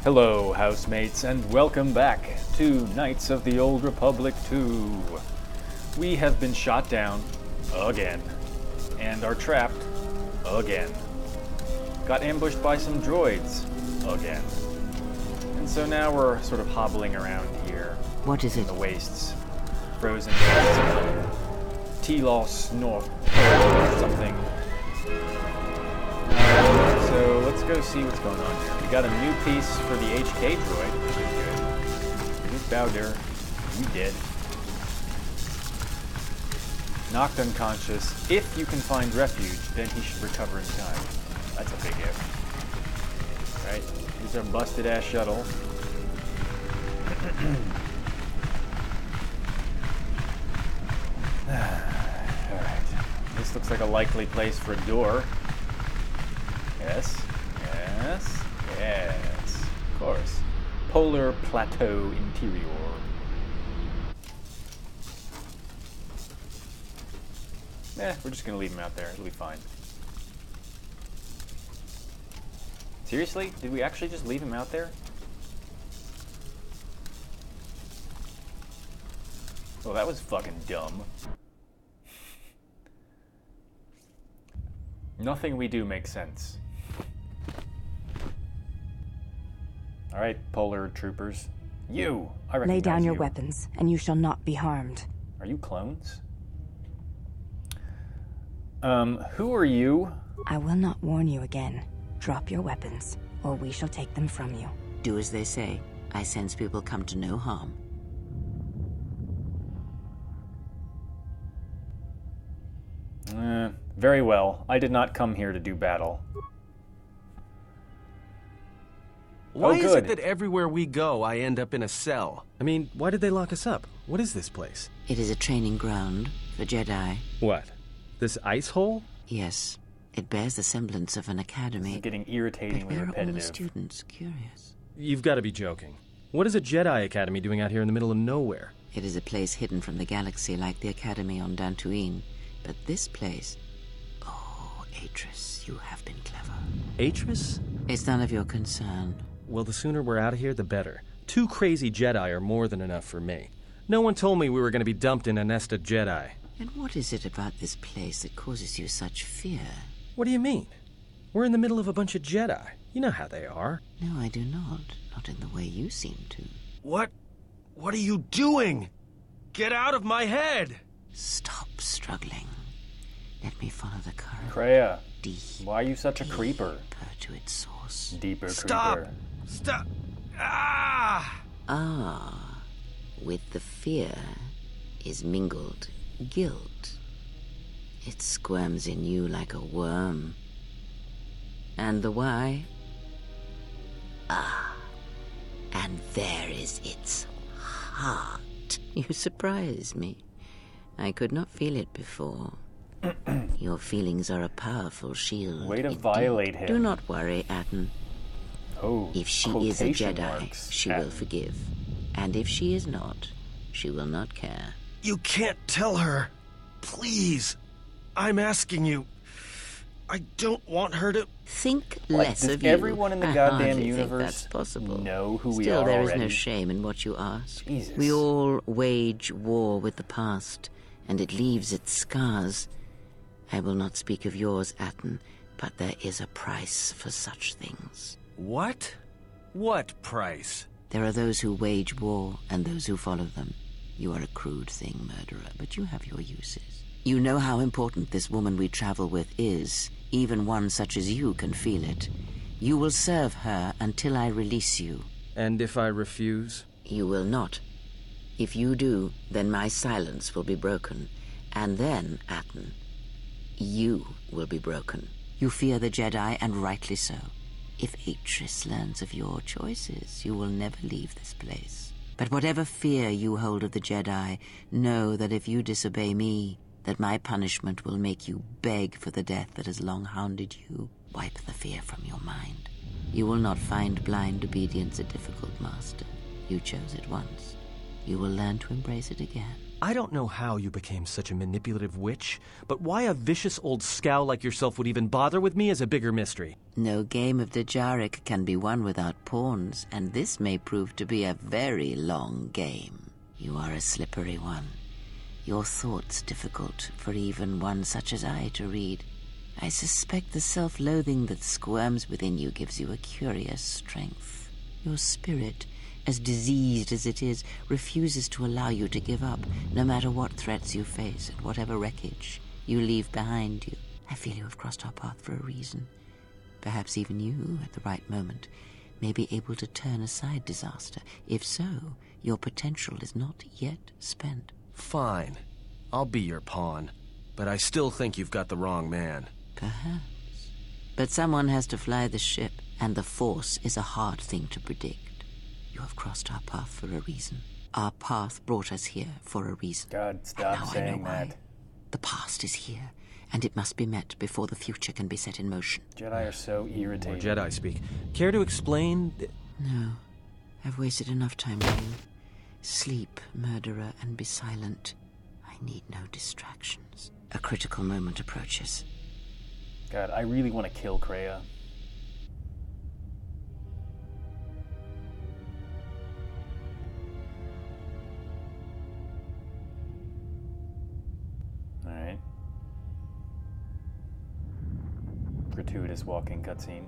Hello, housemates, and welcome back to Knights of the Old Republic 2. We have been shot down again, and are trapped again. Got ambushed by some droids again. And so now we're sort of hobbling around here. What is it? In the wastes. Frozen wastes. T-Loss North or something. So let's go see what's going on here. We got a new piece for the HK droid, which is good. Who's Bowder? You dead. Knocked unconscious. If you can find refuge, then he should recover in time. That's a big if. Right? Here's our busted ass shuttle. Alright. This looks like a likely place for a door. Yes, yes, yes, of course. Polar Plateau Interior. We're just gonna leave him out there, it'll be fine. Seriously? Did we actually just leave him out there? Well, that was fucking dumb. Nothing we do makes sense. Alright, Polar Troopers. You! I recognize you. Lay down your weapons, and you shall not be harmed. Are you clones? Who are you? I will not warn you again. Drop your weapons, or we shall take them from you. Do as they say. I sense we will come to no harm. Very well. I did not come here to do battle. Why is it that everywhere we go, I end up in a cell? I mean, why did they lock us up? What is this place? It is a training ground for Jedi. What? This ice hole? Yes. It bears the semblance of an academy. This is getting irritatingly repetitive. But where are all the students curious? You've got to be joking. What is a Jedi academy doing out here in the middle of nowhere? It is a place hidden from the galaxy like the academy on Dantooine. But this place... Oh, Atris, you have been clever. Atris? It's none of your concern. Well, the sooner we're out of here, the better. 2 crazy Jedi are more than enough for me. No one told me we were going to be dumped in a nest of Jedi. And what is it about this place that causes you such fear? What do you mean? We're in the middle of a bunch of Jedi. You know how they are. No, I do not. Not in the way you seem to. What are you doing? Get out of my head! Stop struggling. Let me follow the current. Kreia, Deep, why are you such a creeper? to its source. Deeper Stop! creeper. Stop! Ah! Ah, with the fear is mingled guilt. It squirms in you like a worm. And the why? Ah, and there is its heart. You surprise me. I could not feel it before. Your feelings are a powerful shield. Way to indeed. violate him. Do not worry, Atten. Oh, If she is a quotation Jedi, marks. she will forgive. And if she is not, she will not care. You can't tell her. Please. I'm asking you. I don't want her to... Think Like, less does of you. everyone in the I goddamn hardly think universe that's possible. know who we Still, are there is already? no shame in what you ask. Jesus. We all wage war with the past, and it leaves its scars. I will not speak of yours, Atten, but there is a price for such things. What? What price? There are those who wage war and those who follow them. You are a crude thing, murderer, but you have your uses. You know how important this woman we travel with is. Even one such as you can feel it. You will serve her until I release you. And if I refuse? You will not. If you do, then my silence will be broken. And then, Atten, you will be broken. You fear the Jedi, and rightly so. If Atris learns of your choices, you will never leave this place. But whatever fear you hold of the Jedi, know that if you disobey me, that my punishment will make you beg for the death that has long hounded you. Wipe the fear from your mind. You will not find blind obedience a difficult master. You chose it once. You will learn to embrace it again. I don't know how you became such a manipulative witch, but why a vicious old scowl like yourself would even bother with me is a bigger mystery. No game of Dejaric can be won without pawns, and this may prove to be a very long game. You are a slippery one. Your thoughts difficult for even one such as I to read. I suspect the self-loathing that squirms within you gives you a curious strength. Your spirit, as diseased as it is, refuses to allow you to give up, no matter what threats you face and whatever wreckage you leave behind you. I feel you have crossed our path for a reason. Perhaps even you, at the right moment, may be able to turn aside disaster. If so, your potential is not yet spent. Fine. I'll be your pawn. But I still think you've got the wrong man. Perhaps. But someone has to fly the ship, and the Force is a hard thing to predict. You have crossed our path for a reason. Our path brought us here for a reason. God, stop saying that. The past is here, and it must be met before the future can be set in motion. Jedi are so irritating. More Jedi speak. Care to explain? No. I've wasted enough time reading. Sleep, murderer, and be silent. I need no distractions. A critical moment approaches. God, I really want to kill Kreia. Alright. Gratuitous walking cutscene.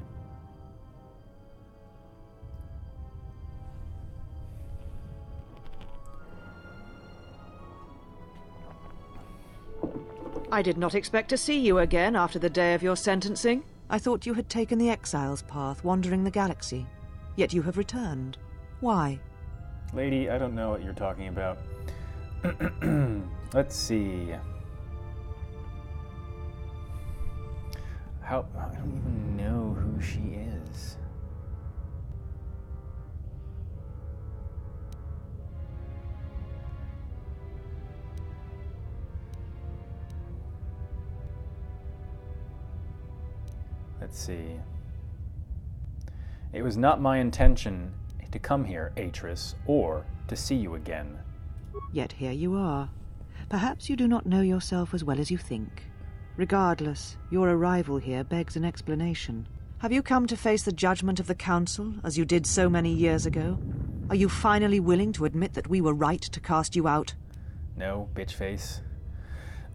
I did not expect to see you again after the day of your sentencing. I thought you had taken the exile's path, wandering the galaxy. Yet you have returned. Why? Lady, I don't know what you're talking about. Let's see. I don't even know who she is. Let's see. It was not my intention to come here, Atris, or to see you again. Yet here you are. Perhaps you do not know yourself as well as you think. Regardless, your arrival here begs an explanation. Have you come to face the judgment of the Council, as you did so many years ago? Are you finally willing to admit that we were right to cast you out? No, bitch face.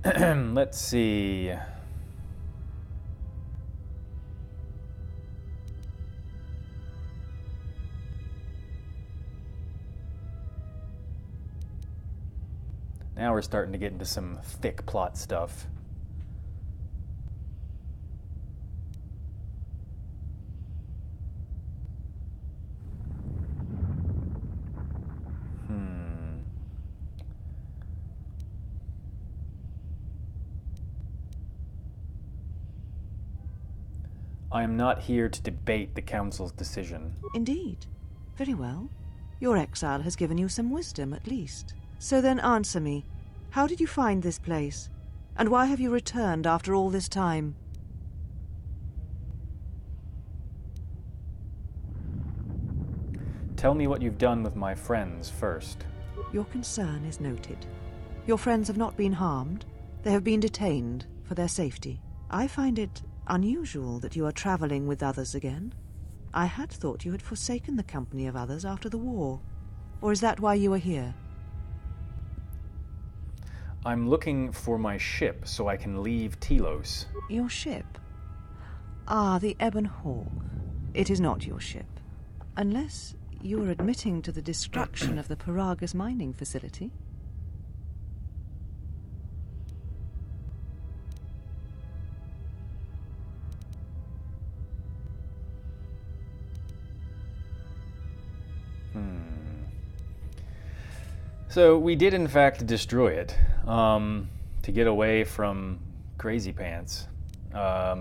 Let's see. Now we're starting to get into some thick plot stuff. I am not here to debate the Council's decision. Indeed. Very well. Your exile has given you some wisdom, at least. So then answer me. How did you find this place? And why have you returned after all this time? Tell me what you've done with my friends first. Your concern is noted. Your friends have not been harmed. They have been detained for their safety. I find it unusual that you are traveling with others again. I had thought you had forsaken the company of others after the war. Or is that why you are here? I'm looking for my ship so I can leave Telos. Your ship? Ah, the Ebon Hawk. It is not your ship. Unless you are admitting to the destruction of the Paragus mining facility. So we did in fact destroy it, to get away from Crazy Pants. Are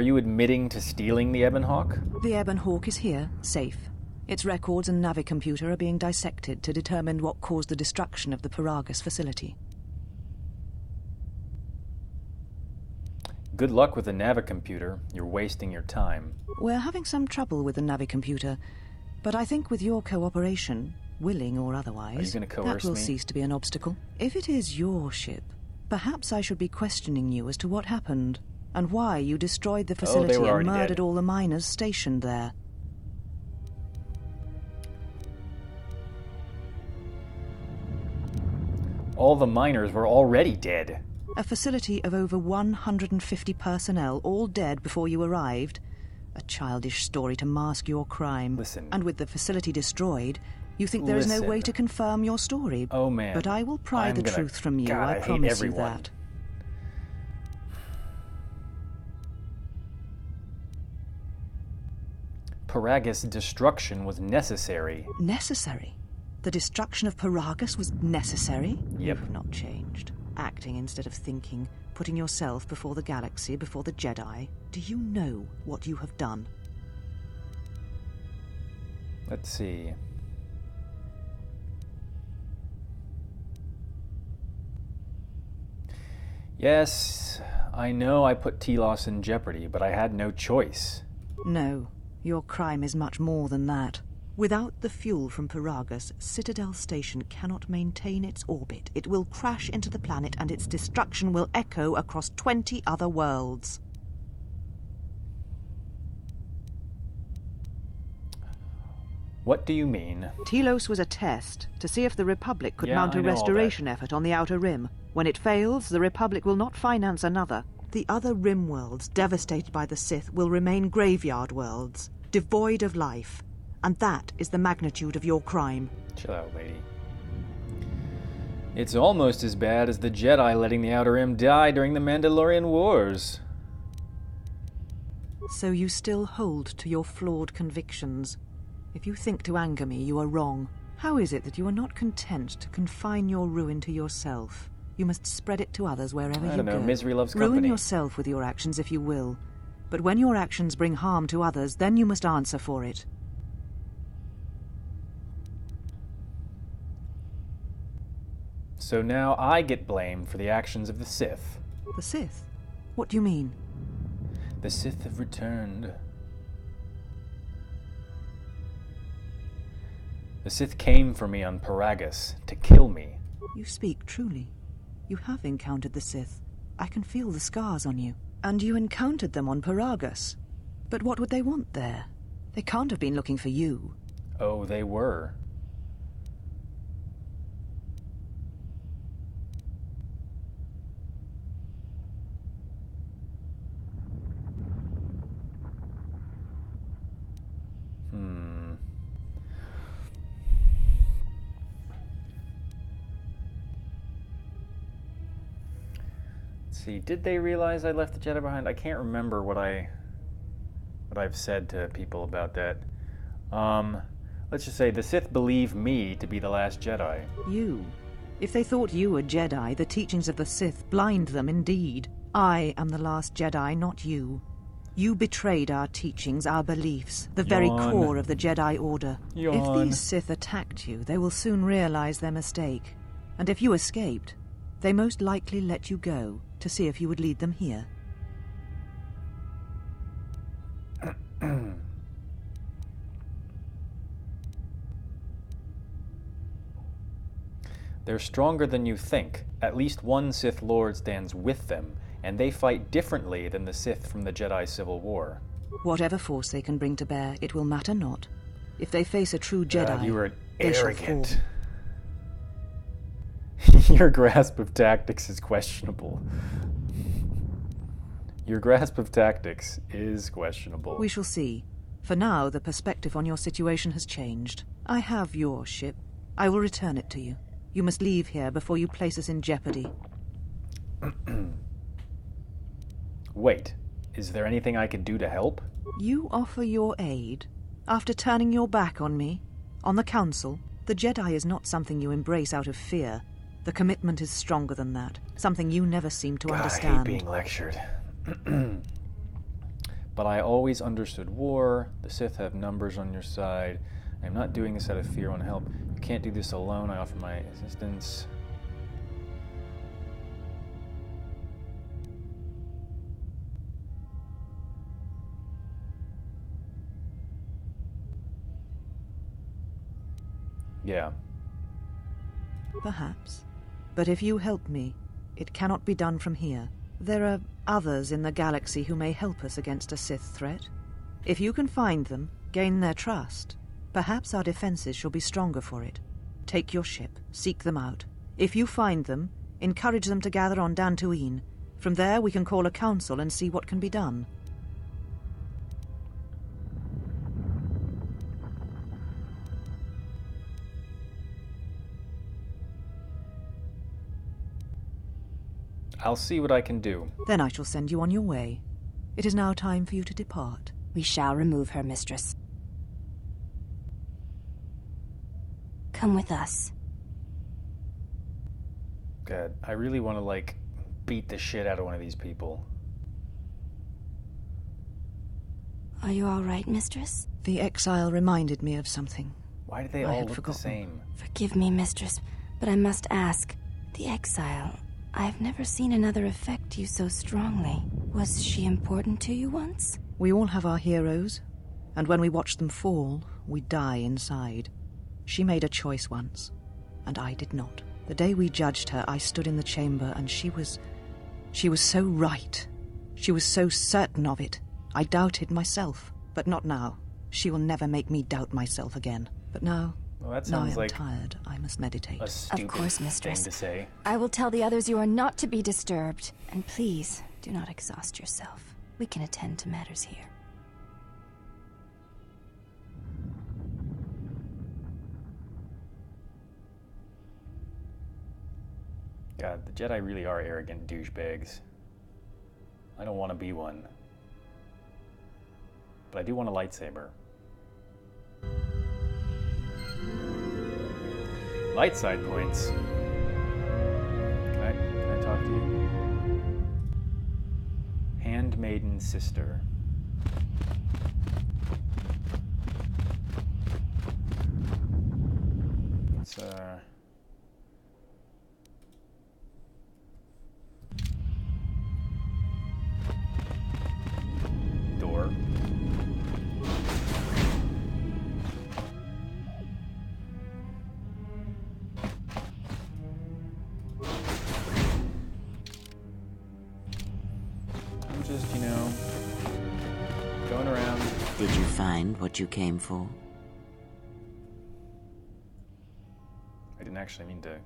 you admitting to stealing the Ebon Hawk? The Ebon Hawk is here, safe. Its records and navicomputer are being dissected to determine what caused the destruction of the Paragus facility. Good luck with the navicomputer. You're wasting your time. We're having some trouble with the navicomputer, but I think with your cooperation, willing or otherwise, Are you gonna coerce that will me? cease to be an obstacle. If it is your ship, perhaps I should be questioning you as to what happened. and why you destroyed the facility and already murdered dead. all the miners stationed there. All the miners were already dead. A facility of over 150 personnel, all dead before you arrived. A childish story to mask your crime. Listen. And with the facility destroyed, you think there is no Listen. way to confirm your story. Oh, man. But I will pry I'm the gonna- truth from you, God, I I hate promise you everyone. that. Paragus' destruction was necessary. Necessary? The destruction of Paragus was necessary? Yep. You've not changed. Acting instead of thinking, putting yourself before the galaxy, before the Jedi. Do you know what you have done? Let's see. Yes, I know I put Telos in jeopardy, but I had no choice. No, your crime is much more than that. Without the fuel from Paragus, Citadel Station cannot maintain its orbit. It will crash into the planet and its destruction will echo across 20 other worlds. What do you mean? Telos was a test to see if the Republic could Yeah, mount I a know all restoration effort on the Outer Rim. When it fails, the Republic will not finance another. The other Rim worlds, devastated by the Sith, will remain graveyard worlds, devoid of life. And that is the magnitude of your crime. Chill out, lady. It's almost as bad as the Jedi letting the Outer Rim die during the Mandalorian Wars. So you still hold to your flawed convictions. If you think to anger me, you are wrong. How is it that you are not content to confine your ruin to yourself? You must spread it to others wherever I you don't know, go. misery loves Ruin company. yourself with your actions if you will. But when your actions bring harm to others, then you must answer for it. So now I get blamed for the actions of the Sith. The Sith? What do you mean? The Sith have returned. The Sith came for me on Paragus to kill me. You speak truly. You have encountered the Sith. I can feel the scars on you. And you encountered them on Paragus. But what would they want there? They can't have been looking for you. Oh, they were. See, did they realize I left the Jedi behind? I can't remember what I've said to people about that. Let's just say the Sith believe me to be the last Jedi. You. If they thought you were Jedi, the teachings of the Sith blind them indeed. I am the last Jedi, not you. You betrayed our teachings, our beliefs, the very Yawn. core of the Jedi Order. Yawn. If these Sith attacked you, they will soon realize their mistake. And if you escaped, they most likely let you go to see if you would lead them here. They're stronger than you think. At least one Sith Lord stands with them, and they fight differently than the Sith from the Jedi Civil War. Whatever force they can bring to bear, it will matter not. If they face a true Jedi, You were they shall arrogant. Your grasp of tactics is questionable. Your grasp of tactics is questionable. We shall see. For now, the perspective on your situation has changed. I have your ship. I will return it to you. You must leave here before you place us in jeopardy. Wait, is there anything I could do to help? You offer your aid? After turning your back on me? On the Council? The Jedi is not something you embrace out of fear. The commitment is stronger than that. Something you never seem to God, understand. I hate being lectured. But I always understood war. The Sith have numbers on your side. I am not doing this out of fear. I want to help. You can't do this alone. I offer my assistance. Yeah. Perhaps. But if you help me, it cannot be done from here. There are others in the galaxy who may help us against a Sith threat. If you can find them, gain their trust, perhaps our defenses shall be stronger for it. Take your ship, seek them out. If you find them, encourage them to gather on Dantooine. From there we can call a council and see what can be done. I'll see what I can do. Then I shall send you on your way. It is now time for you to depart. We shall remove her, mistress. Come with us. God, I really want to, beat the shit out of one of these people. Are you all right, mistress? The exile reminded me of something. Why do they I all had look forgotten. the same? Forgive me, mistress, but I must ask. The exile, I've never seen another affect you so strongly. Was she important to you once? We all have our heroes, and when we watch them fall, we die inside. She made a choice once, and I did not. The day we judged her, I stood in the chamber, and she was so right. She was so certain of it. I doubted myself, but not now. She will never make me doubt myself again. But now, Well, that now I sounds am like tired. I must meditate. a stupid Of course, thing mistress. to say. I will tell the others you are not to be disturbed. And please, do not exhaust yourself. We can attend to matters here. God, the Jedi really are arrogant douchebags. I don't want to be one. But I do want a lightsaber. Light side points. Can I talk to you? Handmaiden sister. It's door. I'm just, going around. Did you find what you came for? I didn't actually mean to.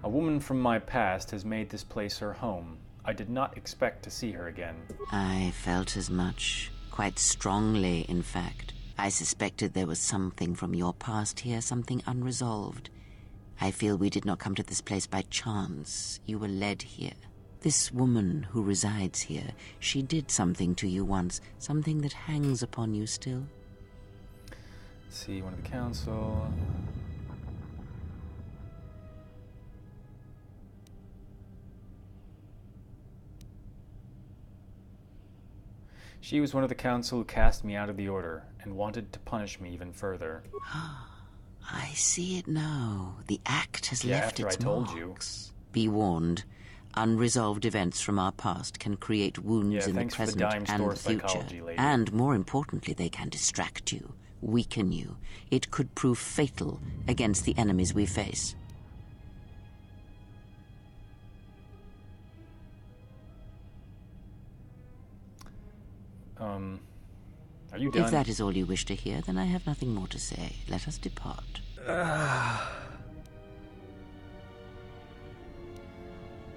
A woman from my past has made this place her home. I did not expect to see her again. I felt as much. Quite strongly, in fact. I suspected there was something from your past here, something unresolved. I feel we did not come to this place by chance. You were led here. This woman who resides here, she did something to you once, something that hangs upon you still. Let's see, one of the council. She was one of the council who cast me out of the order and wanted to punish me even further. I see it now. The act has left after its I told marks. Be warned. Unresolved events from our past can create wounds in the thanks for the present dime and store the future. psychology, lady. And more importantly, they can distract you, weaken you. It could prove fatal against the enemies we face. Are you done? If that is all you wish to hear, then I have nothing more to say. Let us depart.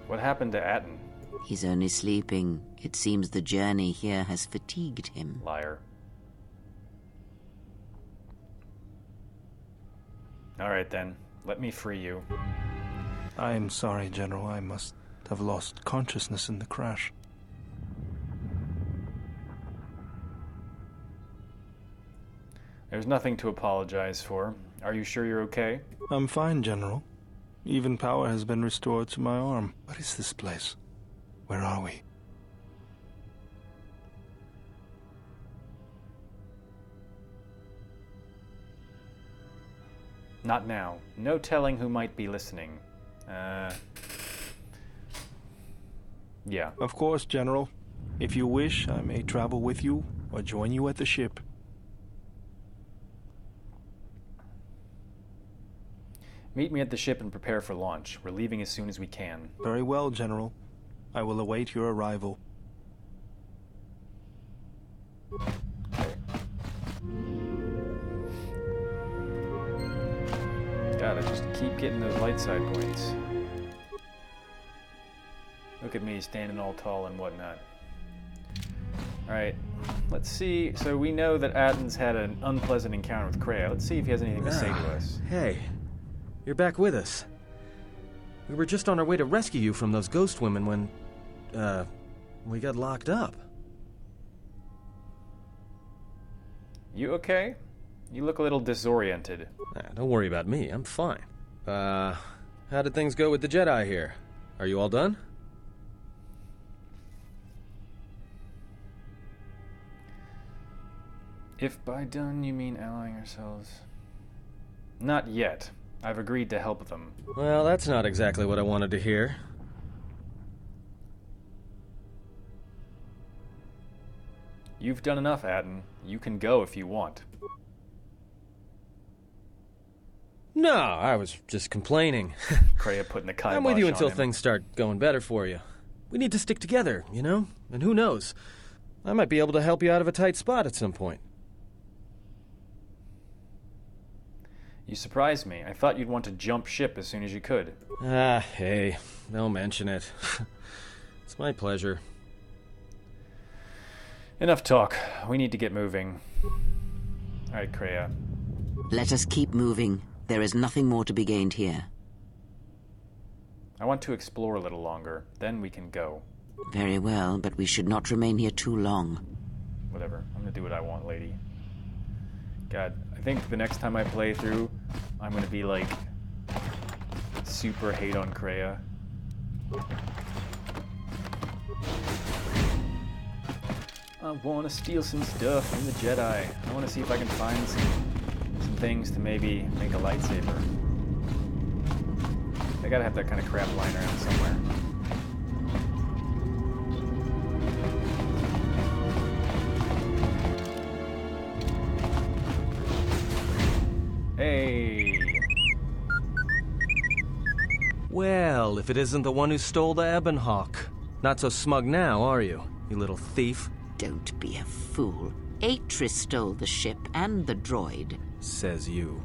What happened to Atten? He's only sleeping. It seems the journey here has fatigued him. Liar. Alright then, let me free you. I am sorry, General. I must have lost consciousness in the crash. There's nothing to apologize for. Are you sure you're okay? I'm fine, General. Even power has been restored to my arm. What is this place? Where are we? Not now. No telling who might be listening. Yeah. Of course, General. If you wish, I may travel with you or join you at the ship. Meet me at the ship and prepare for launch. We're leaving as soon as we can. Very well, General. I will await your arrival. Gotta just keep getting those light side points. Look at me standing all tall and whatnot. Alright, let's see. So we know that Atten's had an unpleasant encounter with Kreia. Let's see if he has anything to say to us. Hey, you're back with us. We were just on our way to rescue you from those ghost women when, we got locked up. You okay? You look a little disoriented. Don't worry about me, I'm fine. How did things go with the Jedi here? Are you all done? If by done you mean allying ourselves... Not yet. I've agreed to help them. Well, that's not exactly what I wanted to hear. You've done enough, Atten. You can go if you want. No, I was just complaining. Kreia putting the kibosh I'm with you on until him. things start going better for you. We need to stick together, you know? And who knows? I might be able to help you out of a tight spot at some point. You surprised me. I thought you'd want to jump ship as soon as you could. Hey, don't mention it. It's my pleasure. Enough talk. We need to get moving. Alright, Kreia. Let us keep moving. There is nothing more to be gained here. I want to explore a little longer. Then we can go. Very well, but we should not remain here too long. Whatever. I'm gonna do what I want, lady. God, I think the next time I play through, I'm gonna be like... super hate on Kreia. I wanna steal some stuff from the Jedi. I wanna see if I can find some things to maybe make a lightsaber. I gotta have that kind of crap lying around somewhere. Hey! Well, if it isn't the one who stole the Ebon Hawk. Not so smug now, are you, you little thief? Don't be a fool. Atris stole the ship and the droid. Says you.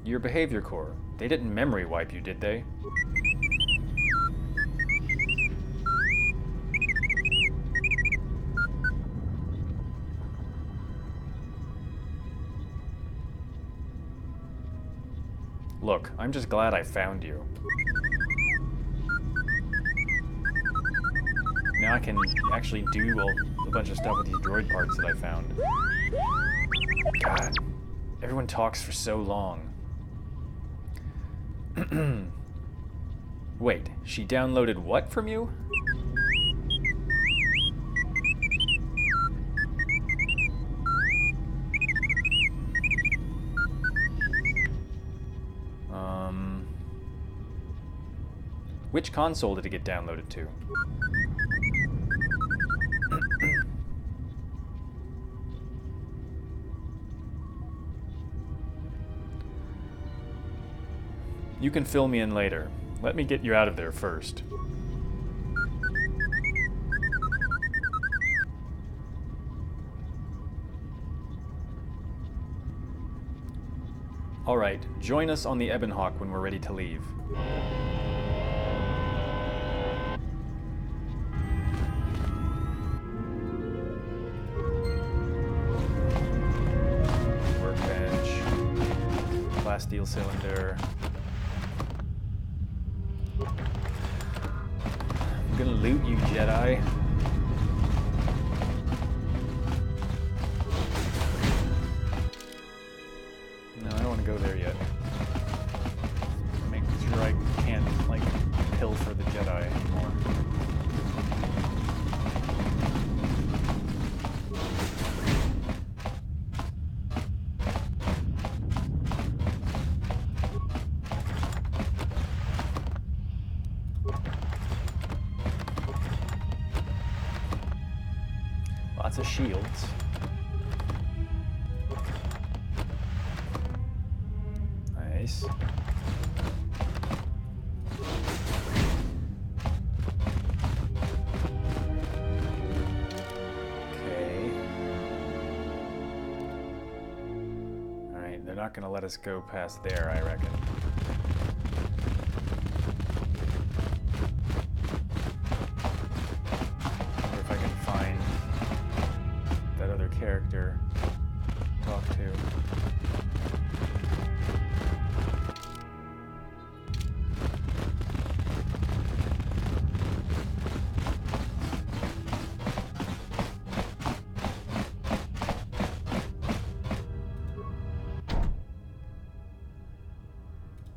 Your behavior core. They didn't memory wipe you, did they? Look, I'm just glad I found you. Now I can actually do a bunch of stuff with these droid parts that I found. God, everyone talks for so long. Wait, she downloaded what from you? Which console did it get downloaded to? You can fill me in later. Let me get you out of there first. Alright, join us on the Ebon Hawk when we're ready to leave. Workbench. Glass steel cylinder. I'm gonna loot you, Jedi. No, I don't want to go there yet. Make sure I can't, like, pilfer the Jedi anymore. Lots of shields. Nice. Okay. Alright, they're not gonna let us go past there, I reckon. Character to talk to.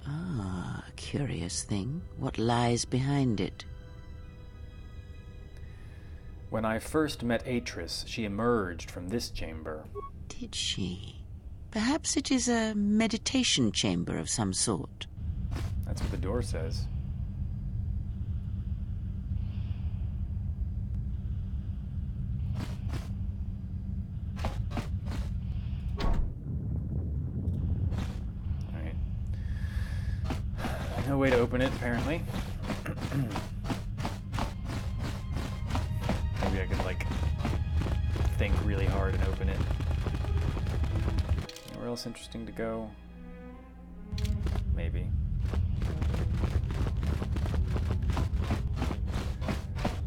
Ah, a curious thing. What lies behind it? When I first met Atris, she emerged from this chamber. Did she? Perhaps it is a meditation chamber of some sort. That's what the door says. Alright. No way to open it, apparently. Maybe I could, like, think really hard and open it. Anywhere else interesting to go? Maybe.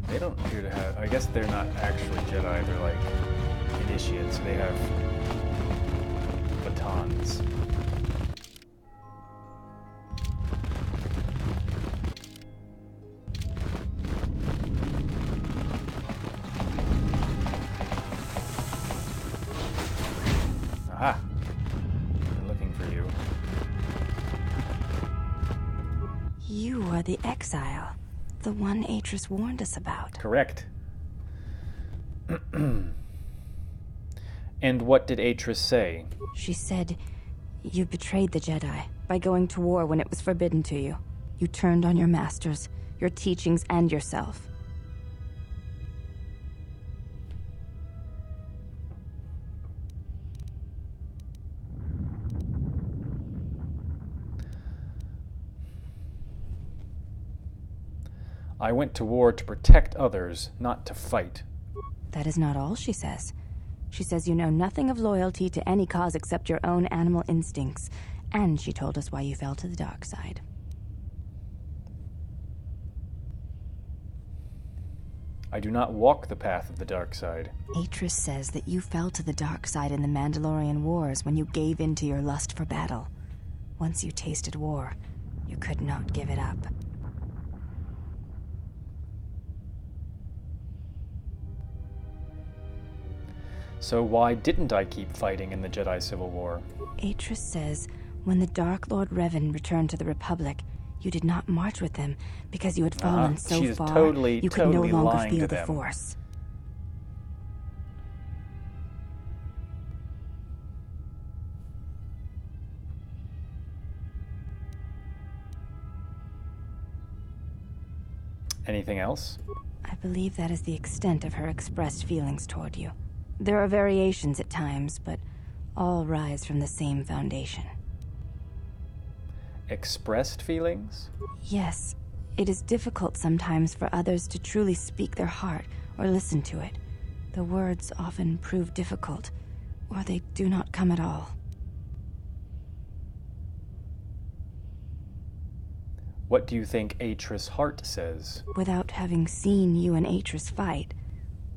They don't appear to have... I guess they're not actually Jedi. They're, like, initiates. They have batons. Aha! Been looking for you. You are the exile. The one Atris warned us about. Correct. And what did Atris say? She said, you betrayed the Jedi by going to war when it was forbidden to you. You turned on your masters, your teachings, and yourself. I went to war to protect others, not to fight. That is not all she says. She says you know nothing of loyalty to any cause except your own animal instincts. And she told us why you fell to the dark side. I do not walk the path of the dark side. Atris says that you fell to the dark side in the Mandalorian Wars when you gave in to your lust for battle. Once you tasted war, you could not give it up. So why didn't I keep fighting in the Jedi Civil War? Atris says when the Dark Lord Revan returned to the Republic, you did not march with them because you had fallen so she is far totally you could no longer lying feel to the them. Force. Anything else? I believe that is the extent of her expressed feelings toward you. There are variations at times, but all rise from the same foundation. Expressed feelings? Yes, it is difficult sometimes for others to truly speak their heart or listen to it. The words often prove difficult, or they do not come at all. What do you think Atris' heart says? Without having seen you and Atris fight,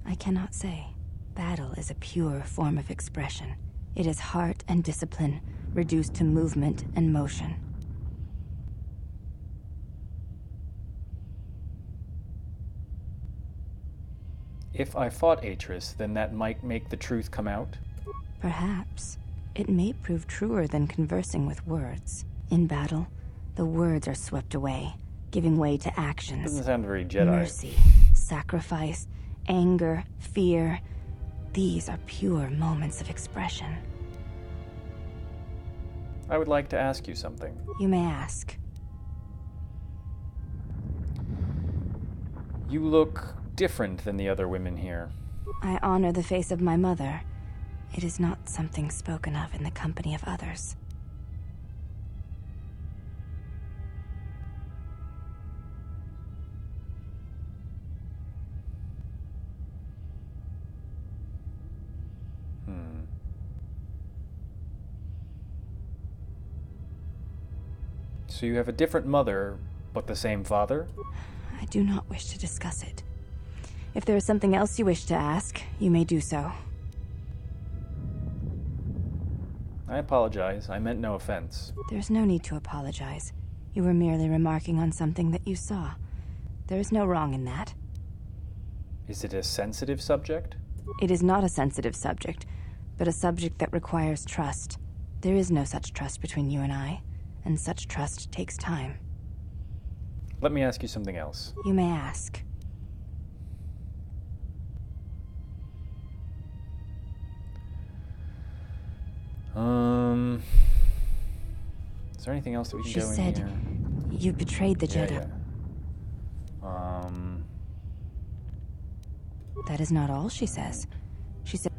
I cannot say. Battle is a pure form of expression. It is heart and discipline, reduced to movement and motion. If I fought Atris, then that might make the truth come out? Perhaps. It may prove truer than conversing with words. In battle, the words are swept away, giving way to actions. Doesn't sound very Jedi. Mercy, sacrifice, anger, fear. These are pure moments of expression. I would like to ask you something. You may ask. You look different than the other women here. I honor the face of my mother. It is not something spoken of in the company of others. So you have a different mother, but the same father? I do not wish to discuss it. If there is something else you wish to ask, you may do so. I apologize. I meant no offense. There's no need to apologize. You were merely remarking on something that you saw. There is no wrong in that. Is it a sensitive subject? It is not a sensitive subject, but a subject that requires trust. There is no such trust between you and I, and such trust takes time. Let me ask you something else. You may ask. Is there anything else that we can She go in said, here? you betrayed the Jedi. Yeah. That is not all she says. She said,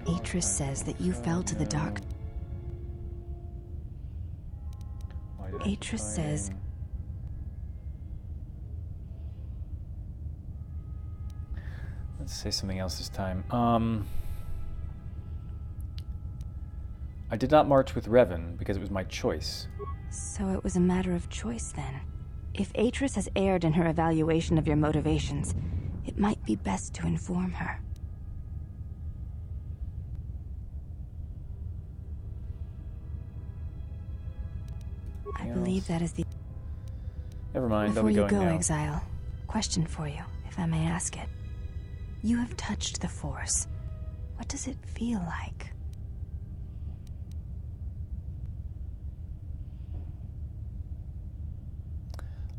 Atris says that you fell to the dark. Atris says, let's say something else this time. I did not march with Revan because it was my choice. so it was a matter of choice then. If Atris has erred in her evaluation of your motivations, it might be best to inform her. I believe that is the... Never mind, I'll Before be you going go, now. Exile, question for you, if I may ask it. You have touched the Force. What does it feel like?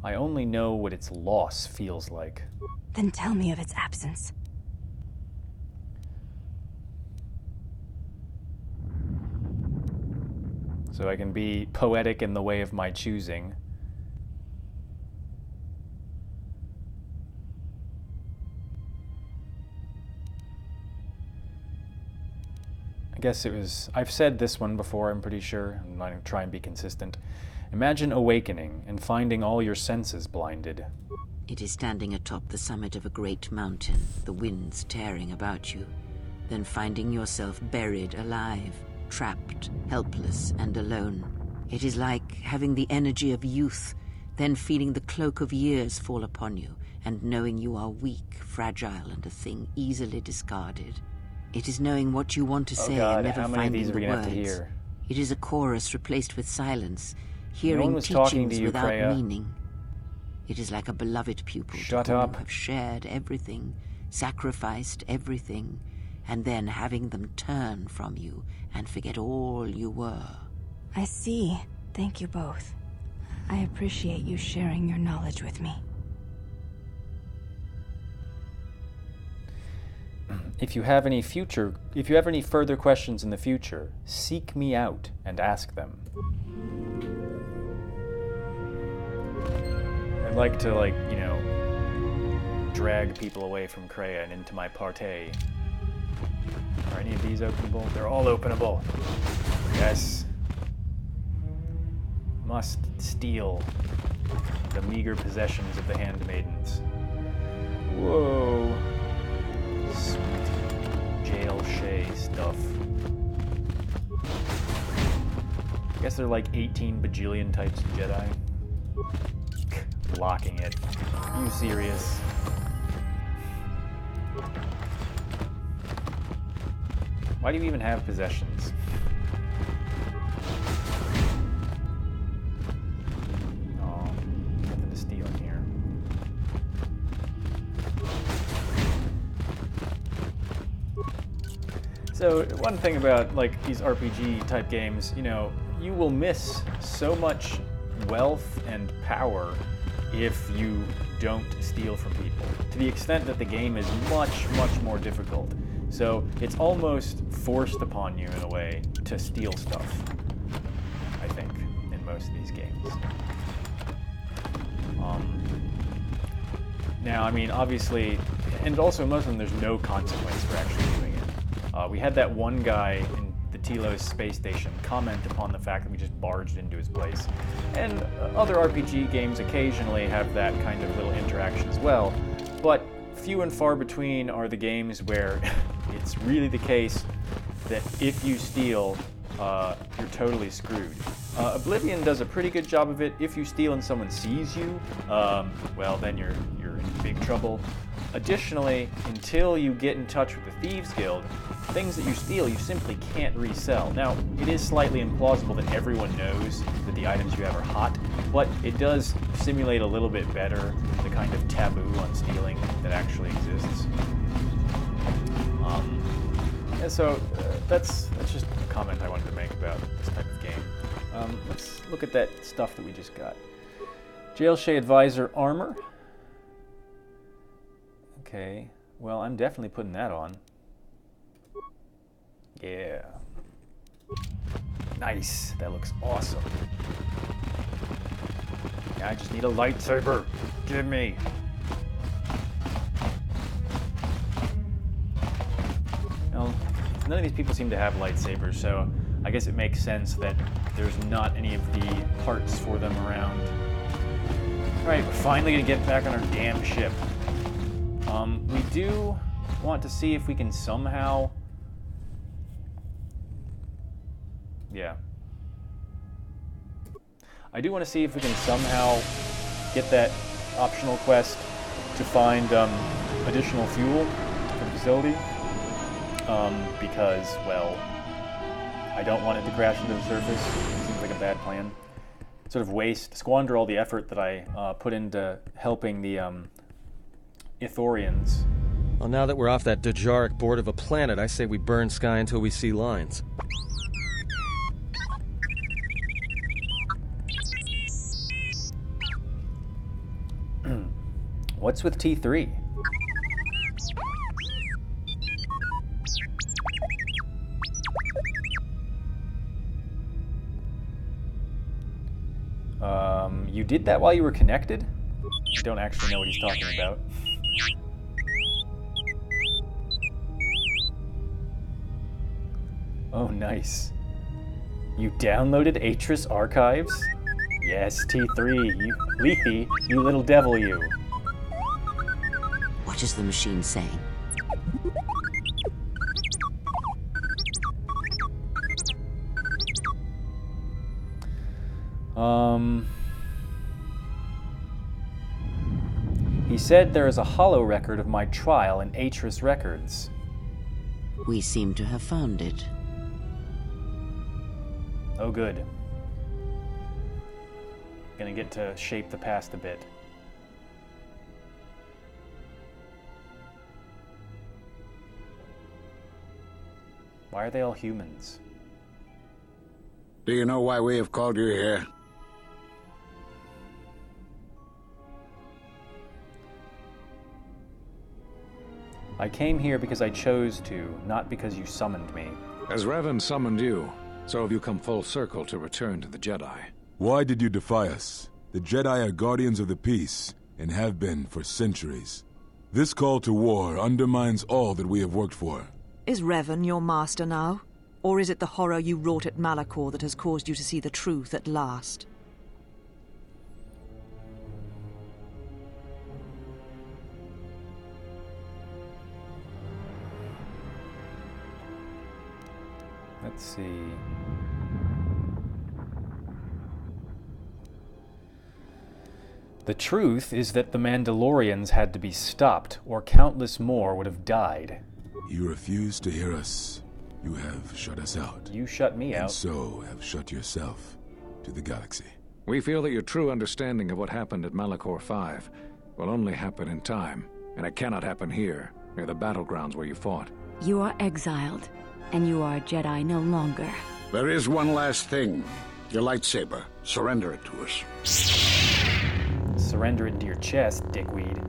I only know what its loss feels like. Then tell me of its absence. So I can be poetic in the way of my choosing. I guess it was... I've said this one before, I'm pretty sure. I'm not going to try and be consistent. Imagine awakening and finding all your senses blinded. It is standing atop the summit of a great mountain, the winds tearing about you, then finding yourself buried alive, trapped, helpless, and alone. It is like having the energy of youth, then feeling the cloak of years fall upon you, and knowing you are weak, fragile, and a thing easily discarded. It is knowing what you want to say and never how many of finding these are the we gonna have to words. hear? It is a chorus replaced with silence, hearing one was talking teachings to you, without Kreia. meaning. It is like a beloved pupil Shut to whom up. you have shared everything, sacrificed everything, and then having them turn from you and forget all you were. I see. Thank you both. I appreciate you sharing your knowledge with me. If you have any further questions in the future, seek me out and ask them. I'd like to, drag people away from Kreia and into my party. Are any of these openable? They're all openable. Yes. Must steal the meager possessions of the handmaidens. Whoa. Sweet jail shay stuff. I guess there are like 18 bajillion types of Jedi. Blocking it. You serious? Why do you even have possessions? Oh, nothing to steal in here. So, one thing about, these RPG type games, you will miss so much wealth and power if you don't steal from people, to the extent that the game is much, much more difficult. So it's almost forced upon you in a way to steal stuff, I think, in most of these games. Now, I mean, obviously, and also most of them, there's no consequence for actually doing it. We had that one guy in the Telos space station comment upon the fact that we just barged into his place. And other RPG games occasionally have that kind of little interaction as well, but few and far between are the games where it's really the case that if you steal, you're totally screwed. Oblivion does a pretty good job of it. If you steal and someone sees you, well, then you're in big trouble. Additionally, until you get in touch with the Thieves Guild, things that you steal you simply can't resell. Now, it is slightly implausible that everyone knows that the items you have are hot, but it does simulate a little bit better the kind of taboo on stealing that actually exists. And so that's just a comment I wanted to make about this type of game. Let's look at that stuff that we just got. Jailshay Advisor armor. Okay, well, I'm definitely putting that on. Yeah. Nice, that looks awesome. Yeah, I just need a lightsaber. Give me. Well, none of these people seem to have lightsabers, so I guess it makes sense that there's not any of the parts for them around. Alright, we're finally gonna get back on our damn ship. We do want to see if we can somehow... Yeah. I do want to see if we can somehow get that optional quest to find additional fuel for the facility. Because, well, I don't want it to crash into the surface. It seems like a bad plan. Sort of squander all the effort that I put into helping the Ithorians. Well, now that we're off that Dajaric board of a planet, I say we burn sky until we see lines. What's with T3? You did that while you were connected? I don't actually know what he's talking about. Oh, nice. You downloaded Atris archives? Yes, T3, you Lethe, you little devil, you. What is the machine saying? He said there is a holo record of my trial in Atris Records. We seem to have found it. Oh, good. Gonna get to shape the past a bit. Why are they all humans? Do you know why we have called you here? I came here because I chose to, not because you summoned me. As Revan summoned you, so have you come full circle to return to the Jedi. Why did you defy us? The Jedi are guardians of the peace, and have been for centuries. This call to war undermines all that we have worked for. Is Revan your master now? Or is it the horror you wrought at Malachor that has caused you to see the truth at last? Let's see. The truth is that the Mandalorians had to be stopped, or countless more would have died. You refuse to hear us. You have shut us out. You shut me out. And so have shut yourself to the galaxy. We feel that your true understanding of what happened at Malachor 5 will only happen in time, and it cannot happen here, near the battlegrounds where you fought. You are exiled, and you are a Jedi no longer. There is one last thing. Your lightsaber. Surrender it to us. Surrender it into your chest, dickweed.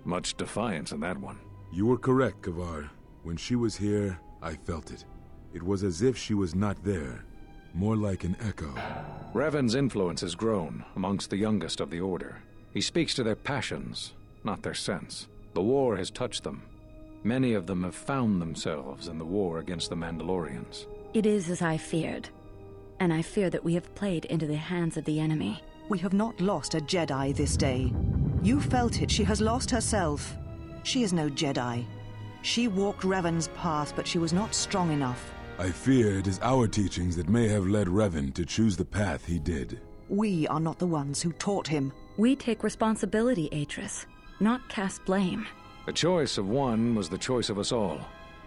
Much defiance in that one. You were correct, Kavar. When she was here, I felt it. It was as if she was not there, more like an echo. Revan's influence has grown amongst the youngest of the Order. He speaks to their passions, not their sense. The war has touched them. Many of them have found themselves in the war against the Mandalorians. It is as I feared, and I fear that we have played into the hands of the enemy. We have not lost a Jedi this day. You felt it. She has lost herself. She is no Jedi. She walked Revan's path, but she was not strong enough. I fear it is our teachings that may have led Revan to choose the path he did. We are not the ones who taught him. We take responsibility, Atris, not cast blame. The choice of one was the choice of us all.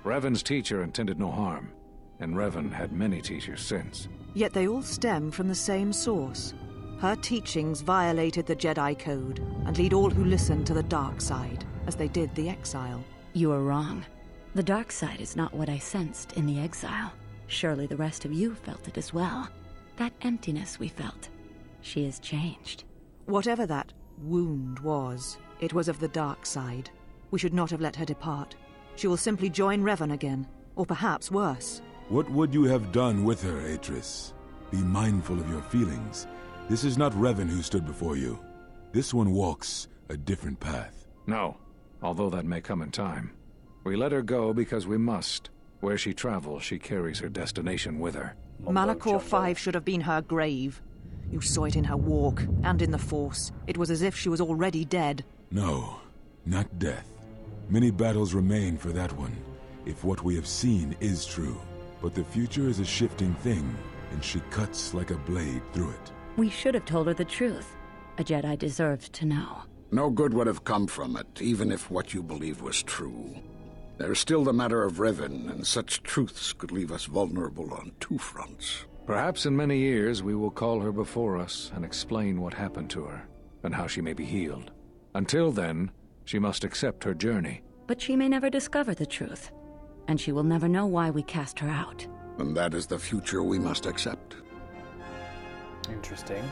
Revan's teacher intended no harm, and Revan had many teachers since. Yet they all stem from the same source. Her teachings violated the Jedi Code and lead all who listen to the dark side, as they did the exile. You are wrong. The dark side is not what I sensed in the exile. Surely the rest of you felt it as well. That emptiness we felt. She has changed. Whatever that wound was, it was of the dark side. We should not have let her depart. She will simply join Revan again, or perhaps worse. What would you have done with her, Atris? Be mindful of your feelings. This is not Revan who stood before you. This one walks a different path. No, although that may come in time. We let her go because we must. Where she travels, she carries her destination with her. Malachor 5 should have been her grave. You saw it in her walk, and in the Force. It was as if she was already dead. No, not death. Many battles remain for that one, if what we have seen is true. But the future is a shifting thing, and she cuts like a blade through it. We should have told her the truth. A Jedi deserved to know. No good would have come from it, even if what you believed was true. There's still the matter of Revan, and such truths could leave us vulnerable on two fronts. Perhaps in many years we will call her before us and explain what happened to her, and how she may be healed. Until then, she must accept her journey. But she may never discover the truth, and she will never know why we cast her out. And that is the future we must accept. Interesting.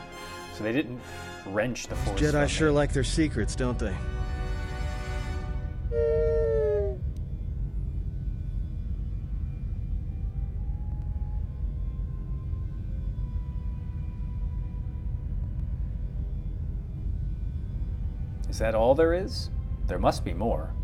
So they didn't wrench the Force. Jedi sure like their secrets, don't they? Is that all there is? There must be more.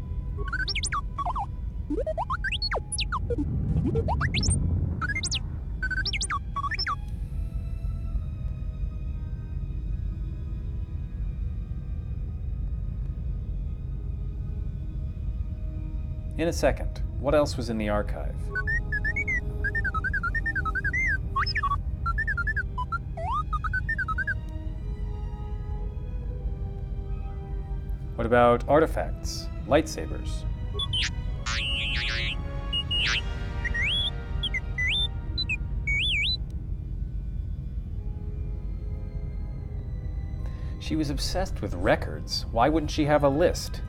In a second. What else was in the archive? What about artifacts? Lightsabers? She was obsessed with records. Why wouldn't she have a list?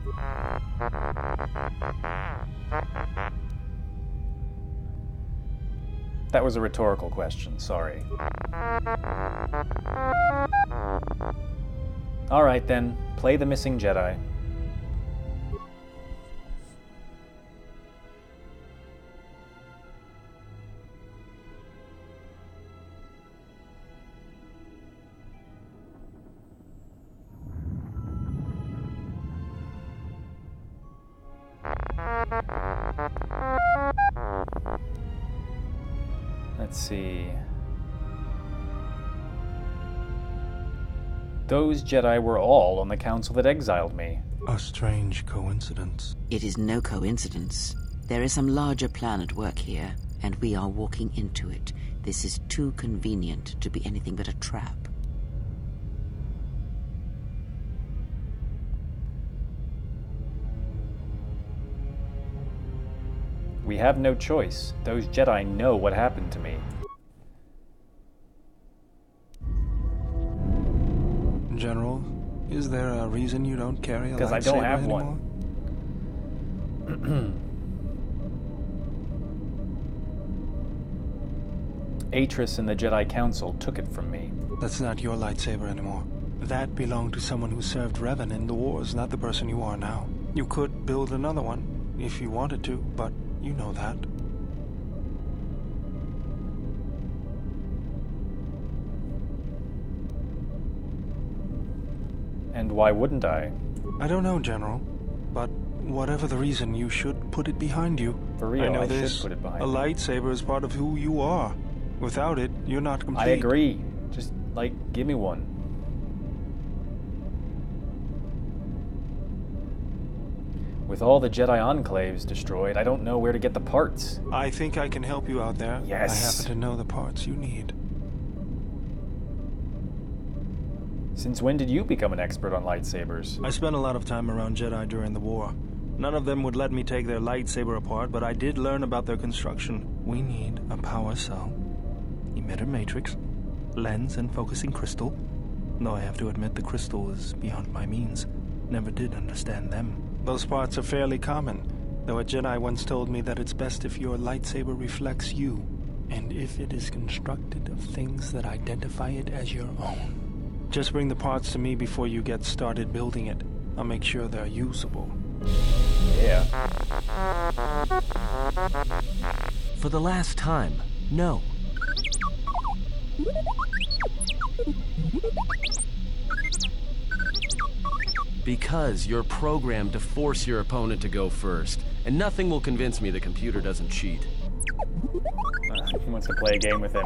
That was a rhetorical question, sorry. All right then, play the missing Jedi. Let's see. Those Jedi were all on the council that exiled me. A strange coincidence. It is no coincidence. There is some larger plan at work here, and we are walking into it. This is too convenient to be anything but a trap. We have no choice. Those Jedi know what happened to me. General, is there a reason you don't carry a lightsaber Because I don't have anymore? one. Atris and the Jedi Council took it from me. That's not your lightsaber anymore. That belonged to someone who served Revan in the wars, not the person you are now. You could build another one, if you wanted to, but You know that. And why wouldn't I? I don't know, General. But whatever the reason, you should put it behind you. For real, I know I this. should put it behind A me. lightsaber is part of who you are. Without it, you're not complete. I agree. Just, like, give me one. With all the Jedi enclaves destroyed, I don't know where to get the parts. I think I can help you out there. Yes. I happen to know the parts you need. Since when did you become an expert on lightsabers? I spent a lot of time around Jedi during the war. None of them would let me take their lightsaber apart, but I did learn about their construction. We need a power cell, emitter matrix, lens and focusing crystal. Though I have to admit the crystal is beyond my means. Never did understand them. Those parts are fairly common, though a Jedi once told me that it's best if your lightsaber reflects you, and if it is constructed of things that identify it as your own. Just bring the parts to me before you get started building it. I'll make sure they're usable. Yeah. For the last time, no. Because you're programmed to force your opponent to go first, and nothing will convince me the computer doesn't cheat. He wants to play a game with him.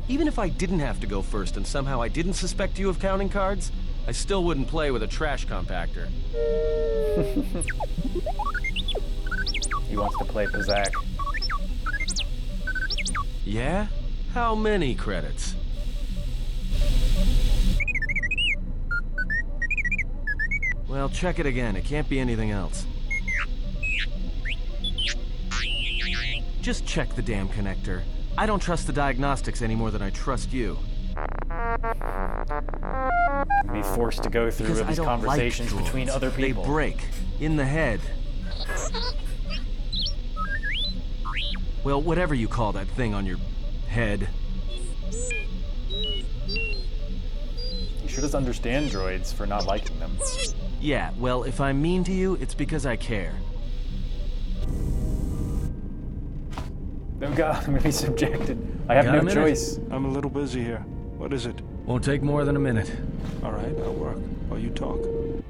Even if I didn't have to go first and somehow I didn't suspect you of counting cards, I still wouldn't play with a trash compactor. He wants to play Pizak. Yeah? How many credits? Well, check it again. It can't be anything else. Just check the damn connector. I don't trust the diagnostics any more than I trust you. Be forced to go through Because these conversations between other people. They break. In the head. Well, whatever you call that thing on your head. You should just understand droids for not liking them. Yeah, well, if I'm mean to you, it's because I care. Oh god, I'm gonna be subjected. I have no choice. I'm a little busy here. What is it? Won't take more than a minute. All right, I'll work while you talk.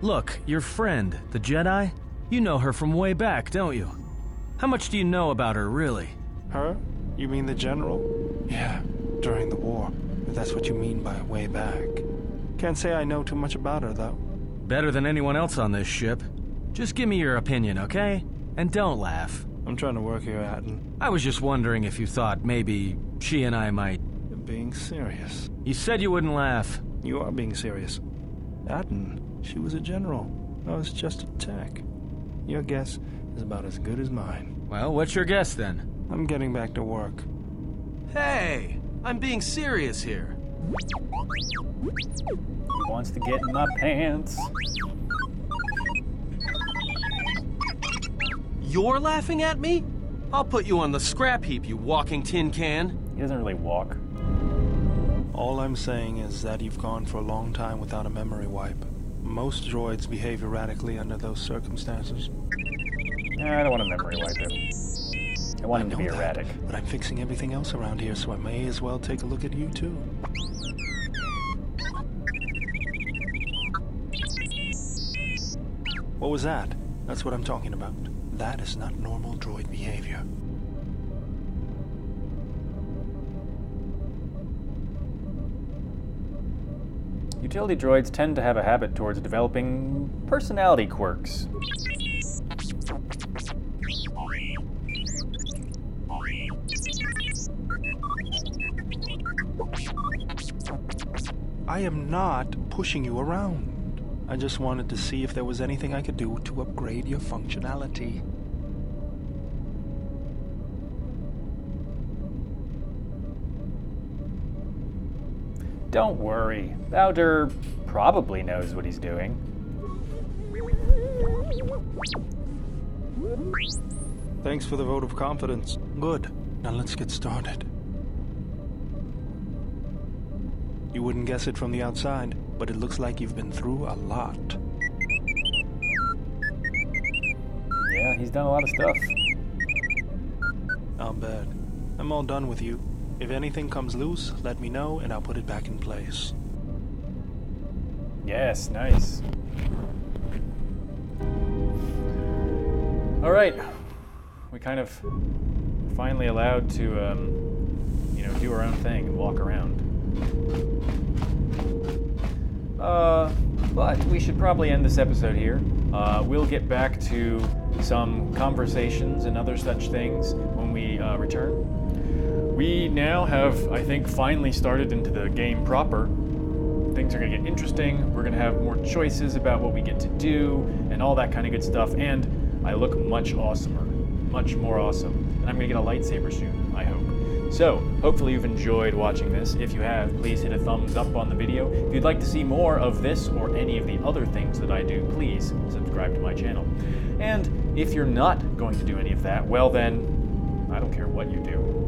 Look, your friend, the Jedi, you know her from way back, don't you? How much do you know about her, really? Her? You mean the general? Yeah, during the war. If that's what you mean by way back. Can't say I know too much about her, though. Better than anyone else on this ship. Just give me your opinion, okay? And don't laugh. I'm trying to work here, Hatton. I was just wondering if you thought maybe she and I might... You're being serious. You said you wouldn't laugh. You are being serious. Hatton, she was a general. I was just a tech. Your guess is about as good as mine. Well, what's your guess then? I'm getting back to work. Hey! I'm being serious here. He wants to get in my pants. You're laughing at me? I'll put you on the scrap heap, you walking tin can. He doesn't really walk. All I'm saying is that you've gone for a long time without a memory wipe. Most droids behave erratically under those circumstances. I don't want to memory wipe him. I want him to be erratic. But I'm fixing everything else around here, so I may as well take a look at you, too. What was that? That's what I'm talking about. That is not normal droid behavior. Utility droids tend to have a habit towards developing personality quirks. I am not pushing you around. I just wanted to see if there was anything I could do to upgrade your functionality. Don't worry. Bowder probably knows what he's doing. Thanks for the vote of confidence. Good. Now let's get started. You wouldn't guess it from the outside. but it looks like you've been through a lot. Yeah, he's done a lot of stuff. I'll bet. I'm all done with you. If anything comes loose, let me know and I'll put it back in place. Yes, nice. Alright. We kind of finally allowed to, do our own thing and walk around. But we should probably end this episode here. We'll get back to some conversations and other such things when we return. We now have, I think, finally started into the game proper. Things are going to get interesting. We're going to have more choices about what we get to do and all that kind of good stuff. And I look much awesomer, much more awesome. And I'm going to get a lightsaber soon, I hope. So, hopefully you've enjoyed watching this. If you have, please hit a thumbs up on the video. If you'd like to see more of this or any of the other things that I do, please subscribe to my channel. And if you're not going to do any of that, well then, I don't care what you do.